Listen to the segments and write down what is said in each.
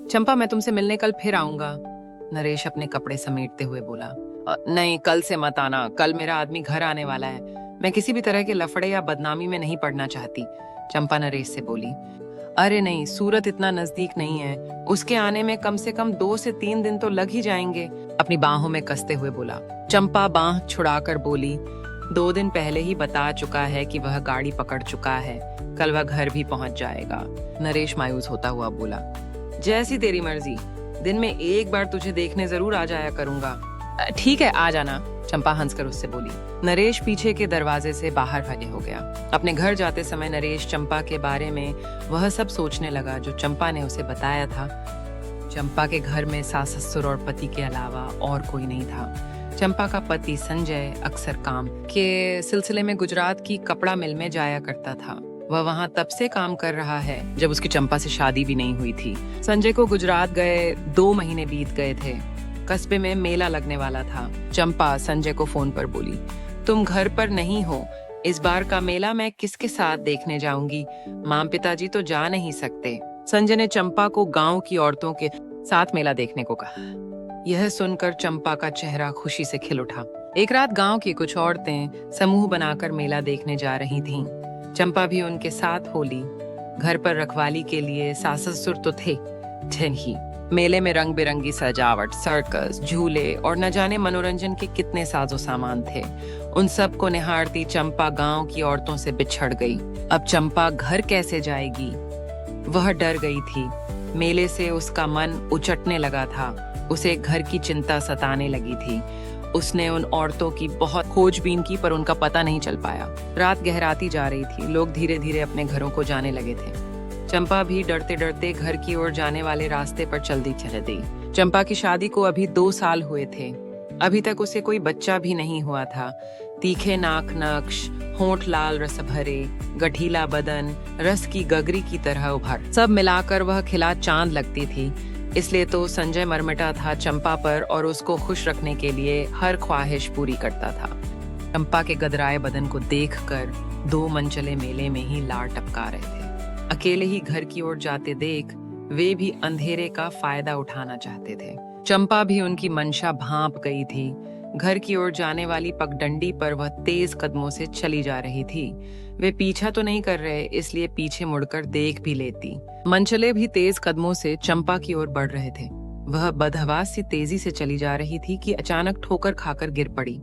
चंपा, मैं तुमसे मिलने कल फिर आऊंगा। नरेश अपने कपड़े समेटते हुए बोला। नहीं, कल से मत आना। कल मेरा आदमी घर आने वाला है। मैं किसी भी तरह के लफड़े या बदनामी में नहीं पड़ना चाहती। चंपा नरेश से बोली। अरे नहीं, सूरत इतना नजदीक नहीं है। उसके आने में कम से कम 2 से 3 दिन तो लग ही जाएंगे। अपनी बाहों में कसते हुए बोला। चंपा बाह छुड़ाकर बोली। 2 दिन पहले ही बता चुका है कि वह गाड़ी पकड़ चुका है। कल वह घर भी पहुंच जाएगा। नरेश मायूस होता हुआ बोला। जैसी तेरी मर्जी। दिन में एक बार तुझे देखने जरूर आ जाया करूंगा। ठीक है, आ जाना। चंपा हंसकर उससे बोली। नरेश पीछे के दरवाजे से बाहर भागे हो गया। अपने घर जाते समय नरेश चंपा के बारे में वह सब सोचने लगा जो चंपा ने उसे बताया था। चंपा के घर में सास ससुर और पति के अलावा और कोई नहीं था। चंपा का पति संजय अक्सर काम के सिलसिले में गुजरात की कपड़ा मिल में जाया करता था। वह वहां तब से काम कर रहा है जब उसकी चंपा से शादी भी नहीं हुई थी। संजय को गुजरात गए 2 महीने बीत गए थे। कस्बे में मेला लगने वाला था। चंपा संजय को फोन पर बोली। तुम घर पर नहीं हो। इस बार का मेला मैं किसके साथ देखने जाऊंगी? माँ पिताजी तो जा नहीं सकते। संजय ने चंपा को गांव की औरतों के साथ मेला देखने को कहा। यह सुनकर चंपा का चेहरा खुशी से खिल उठा। एक रात गांव की कुछ औरतें समूह बनाकर मेला देखने जा रही थीं। चंपा भी उनके साथ हो ली। घर पर रखवाली के लिए सास ससुर तो थे ही। मेले में रंग बिरंगी सजावट, सर्कस, झूले और न जाने मनोरंजन के कितने साजो सामान थे। उन सब को निहारती चंपा गांव की औरतों से बिछड़ गई। अब चंपा घर कैसे जाएगी? वह डर गई थी। मेले से उसका मन उचटने लगा था। उसे घर की चिंता सताने लगी थी। उसने उन औरतों की बहुत खोजबीन की पर उनका पता नहीं चल पाया। रात गहराती जा रही थी। लोग धीरे धीरे अपने घरों को जाने लगे थे। चंपा भी डरते डरते घर की ओर जाने वाले रास्ते पर चलती चल दी। चंपा की शादी को अभी 2 साल हुए थे। अभी तक उसे कोई बच्चा भी नहीं हुआ था। तीखे नाक नक्श, होंठ लाल रस भरे, गठीला बदन रस की गगरी की तरह उभर, सब मिलाकर वह खिला चांद लगती थी। इसलिए तो संजय मरमिटा था चंपा पर और उसको खुश रखने के लिए हर ख्वाहिश पूरी करता था। चंपा के गदराए बदन को देखकर 2 मंचले मेले में ही लार टपका रहे थे। अकेले ही घर की ओर जाते देख वे भी अंधेरे का फायदा उठाना चाहते थे। चंपा भी उनकी मंशा भांप गई थी। घर की ओर जाने वाली पगडंडी पर वह तेज कदमों से चली जा रही थी। वे पीछा तो नहीं कर रहे, इसलिए पीछे मुड़कर देख भी लेती। मंचले भी तेज कदमों से चंपा की ओर बढ़ रहे थे। वह बदहवास सी तेजी से चली जा रही थी कि अचानक ठोकर खाकर गिर पड़ी।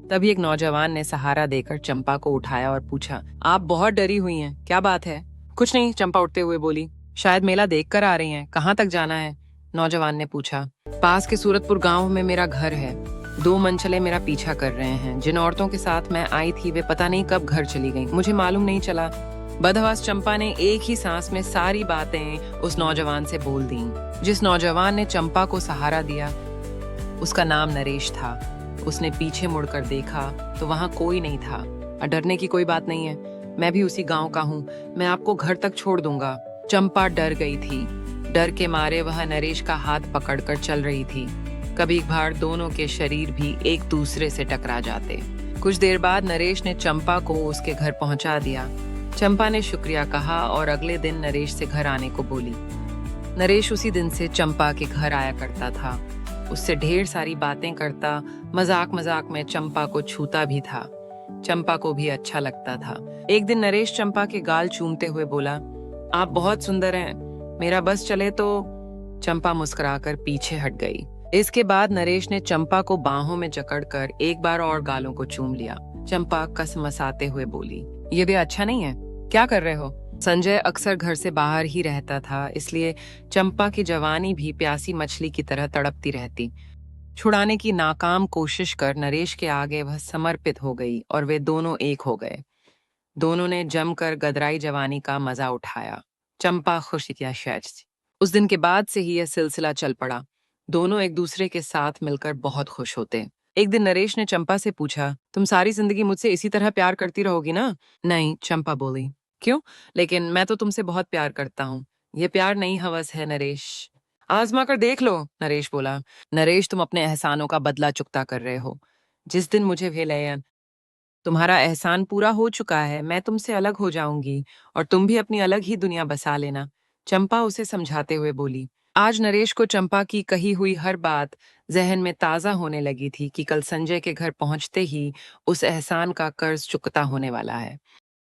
तभी एक नौजवान ने सहारा देकर चंपा को उठाया और पूछा, आप बहुत डरी हुई हैं, क्या बात है? कुछ नहीं, चंपा उठते हुए बोली। शायद मेला देख कर आ रही हैं। कहाँ तक जाना है? नौजवान ने पूछा। पास के सूरतपुर गांव में मेरा घर है। 2 मंचले मेरा पीछा कर रहे हैं। जिन औरतों के साथ मैं आई थी वे पता नहीं कब घर चली गईं। मुझे मालूम नहीं चला। बदहवास चंपा ने एक ही सांस में सारी बातें उस नौजवान से बोल दी। जिस नौजवान ने चंपा को सहारा दिया उसका नाम नरेश था। उसने पीछे मुड़कर देखा तो वहां कोई नहीं था। डरने की कोई बात नहीं है, मैं भी उसी गांव का हूँ। मैं आपको घर तक छोड़ दूंगा। चंपा डर गई थी। डर के मारे वह नरेश का हाथ पकड़कर चल रही थी। कभी कभार दोनों के शरीर भी एक दूसरे से टकरा जाते। कुछ देर बाद नरेश ने चंपा को उसके घर पहुंचा दिया। चंपा ने शुक्रिया कहा और अगले दिन नरेश से घर आने को बोली। नरेश उसी दिन से चंपा के घर आया करता था। उससे ढेर सारी बातें करता, मजाक मजाक में चंपा को छूता भी था। चंपा को भी अच्छा लगता था। एक दिन नरेश चंपा के गाल चूमते हुए बोला, आप बहुत सुंदर हैं, मेरा बस चले तो। चंपा मुस्कुराकर पीछे हट गई। इसके बाद नरेश ने चंपा को बाहों में जकड़कर एक बार और गालों को चूम लिया। चंपा कसमसाते हुए बोली, ये भी अच्छा नहीं है, क्या कर रहे हो? संजय अक्सर घर से बाहर ही रहता था, इसलिए चंपा की जवानी भी प्यासी मछली की तरह तड़पती रहती। छुड़ाने की नाकाम कोशिश कर नरेश के आगे वह समर्पित हो गई और वे दोनों एक हो गए। दोनों ने जमकर गदराई जवानी का मजा उठाया। चंपा खुश थी। उस दिन के बाद से ही यह सिलसिला चल पड़ा। दोनों एक दूसरे के साथ मिलकर बहुत खुश होते। एक दिन नरेश ने चंपा से पूछा, तुम सारी जिंदगी मुझसे इसी तरह प्यार करती रहोगी ना? नहीं, चंपा बोली। क्यों? लेकिन मैं तो तुमसे बहुत प्यार करता हूँ। ये प्यार नहीं, हवस है नरेश। आजमा कर देख लो, नरेश बोला। नरेश, तुम अपने एहसानों का बदला चुकता कर रहे हो। जिस दिन मुझे विलयन तुम्हारा एहसान पूरा हो चुका है, मैं तुमसे अलग हो जाऊंगी और तुम भी अपनी अलग ही दुनिया बसा लेना। चंपा उसे समझाते हुए बोली। आज नरेश को चंपा की कही हुई हर बात जहन में ताज़ा होने लगी थी कि कल संजय के घर पहुंचते ही उस एहसान का कर्ज चुकता होने वाला है।